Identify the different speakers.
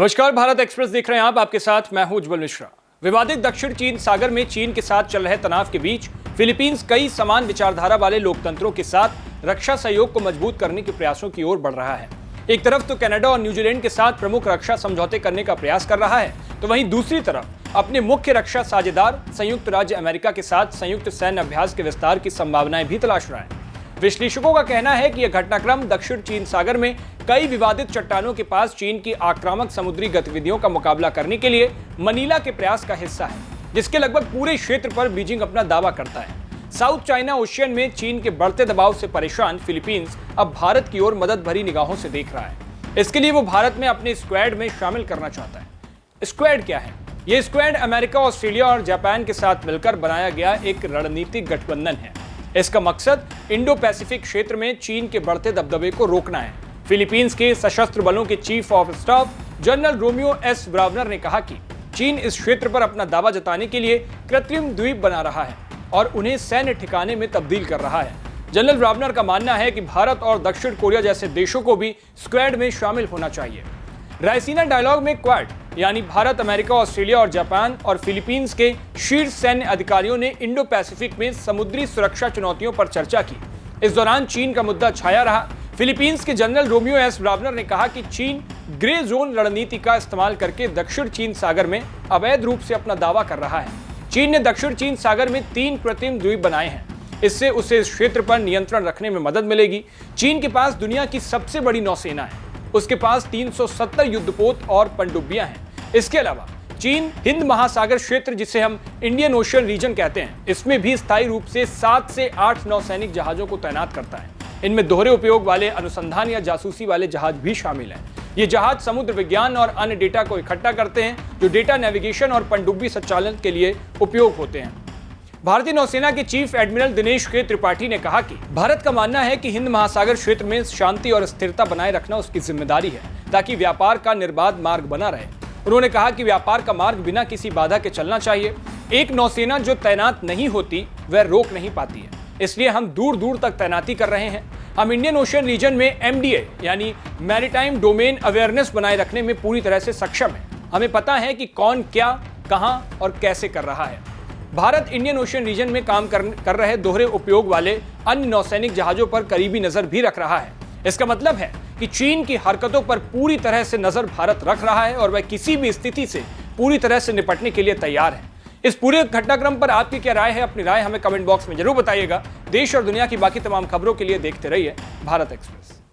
Speaker 1: नमस्कार, भारत एक्सप्रेस देख रहे हैं आप। आपके साथ मैं हूं उज्जवल मिश्रा। विवादित दक्षिण चीन सागर में चीन के साथ चल रहे तनाव के बीच फिलीपींस कई समान विचारधारा वाले लोकतंत्रों के साथ रक्षा सहयोग को मजबूत करने के प्रयासों की ओर बढ़ रहा है। एक तरफ तो कनाडा और न्यूजीलैंड के साथ प्रमुख रक्षा समझौते करने का प्रयास कर रहा है, तो वहीं दूसरी तरफ अपने मुख्य रक्षा साझेदार संयुक्त राज्य अमेरिका के साथ संयुक्त सैन्य अभ्यास के विस्तार की संभावनाएं भी तलाश रहा है। विश्लेषकों का कहना है कि यह घटनाक्रम दक्षिण चीन सागर में कई विवादित चट्टानों के पास चीन की आक्रामक समुद्री गतिविधियों का मुकाबला करने के लिए मनीला के प्रयास का हिस्सा है, जिसके लगभग पूरे क्षेत्र पर बीजिंग अपना दावा करता है। साउथ चाइना ओशियन में चीन के बढ़ते दबाव से परेशान फिलीपींस अब भारत की ओर मदद भरी निगाहों से देख रहा है। इसके लिए वो भारत में अपने स्क्वाड में शामिल करना चाहता है। स्क्वाड क्या है? ये स्क्वाड अमेरिका, ऑस्ट्रेलिया और जापान के साथ मिलकर बनाया गया एक रणनीतिक गठबंधन है। इसका मकसद इंडो पैसिफिक क्षेत्र में चीन के बढ़ते दबदबे को रोकना है। फिलीपींस के सशस्त्र बलों के chief of staff general Romeo S Brawner ने कहा कि चीन इस क्षेत्र पर अपना दावा जताने के लिए कृत्रिम द्वीप बना रहा है और उन्हें सैन्य ठिकाने में तब्दील कर रहा है। जनरल ब्रावनर का मानना है कि भारत और दक्षिण कोरिया जैसे देशों को भी स्क्वाड में शामिल होना चाहिए। रायसीना डायलॉग में क्वाड यानी भारत, अमेरिका, ऑस्ट्रेलिया और जापान और फिलीपींस के शीर्ष सैन्य अधिकारियों ने इंडो पैसिफिक में समुद्री सुरक्षा चुनौतियों पर चर्चा की। इस दौरान चीन का मुद्दा छाया रहा। फिलीपींस के जनरल रोमियो एस ब्रावनर ने कहा कि चीन ग्रे जोन रणनीति का इस्तेमाल करके दक्षिण चीन सागर में अवैध रूप से अपना दावा कर रहा है। चीन ने दक्षिण चीन सागर में 3 कृत्रिम द्वीप बनाए हैं। इससे उसे इस क्षेत्र पर नियंत्रण रखने में मदद मिलेगी। चीन के पास दुनिया की सबसे बड़ी नौसेना है। उसके पास 370 युद्धपोत और पनडुब्बियां हैं। इसके अलावा चीन हिंद महासागर क्षेत्र, जिसे हम इंडियन ओशियन रीजन कहते हैं, इसमें भी स्थायी रूप से 7 से 8 नौसैनिक जहाजों को तैनात करता है। इनमें दोहरे उपयोग वाले अनुसंधान या जासूसी वाले जहाज भी शामिल हैं। ये जहाज समुद्र विज्ञान और अन्य डेटा को इकट्ठा करते हैं, जो डेटा नेविगेशन और पनडुब्बी संचालन के लिए उपयोग होते हैं। भारतीय नौसेना के चीफ एडमिरल दिनेश के त्रिपाठी ने कहा कि भारत का मानना है कि हिंद महासागर क्षेत्र में शांति और स्थिरता बनाए रखना उसकी जिम्मेदारी है, ताकि व्यापार का निर्बाध मार्ग बना रहे। उन्होंने कहा कि व्यापार का मार्ग बिना किसी बाधा के चलना चाहिए। एक नौसेना जो तैनात नहीं होती वह रोक नहीं पाती है, इसलिए हम दूर दूर तक तैनाती कर रहे हैं। हम इंडियन ओशियन रीजन में MDA यानी मैरीटाइम डोमेन अवेयरनेस बनाए रखने में पूरी तरह से सक्षम है। हमें पता है कि कौन क्या, कहां और कैसे कर रहा है। भारत इंडियन ओशियन रीजन में काम कर रहे दोहरे उपयोग वाले अन्य नौसैनिक जहाजों पर करीबी नजर भी रख रहा है। इसका मतलब है कि चीन की हरकतों पर पूरी तरह से नजर भारत रख रहा है और वह किसी भी स्थिति से पूरी तरह से निपटने के लिए तैयार है। इस पूरे घटनाक्रम पर आपकी क्या राय है? अपनी राय हमें कमेंट बॉक्स में जरूर बताइएगा। देश और दुनिया की बाकी तमाम खबरों के लिए देखते रहिए भारत एक्सप्रेस।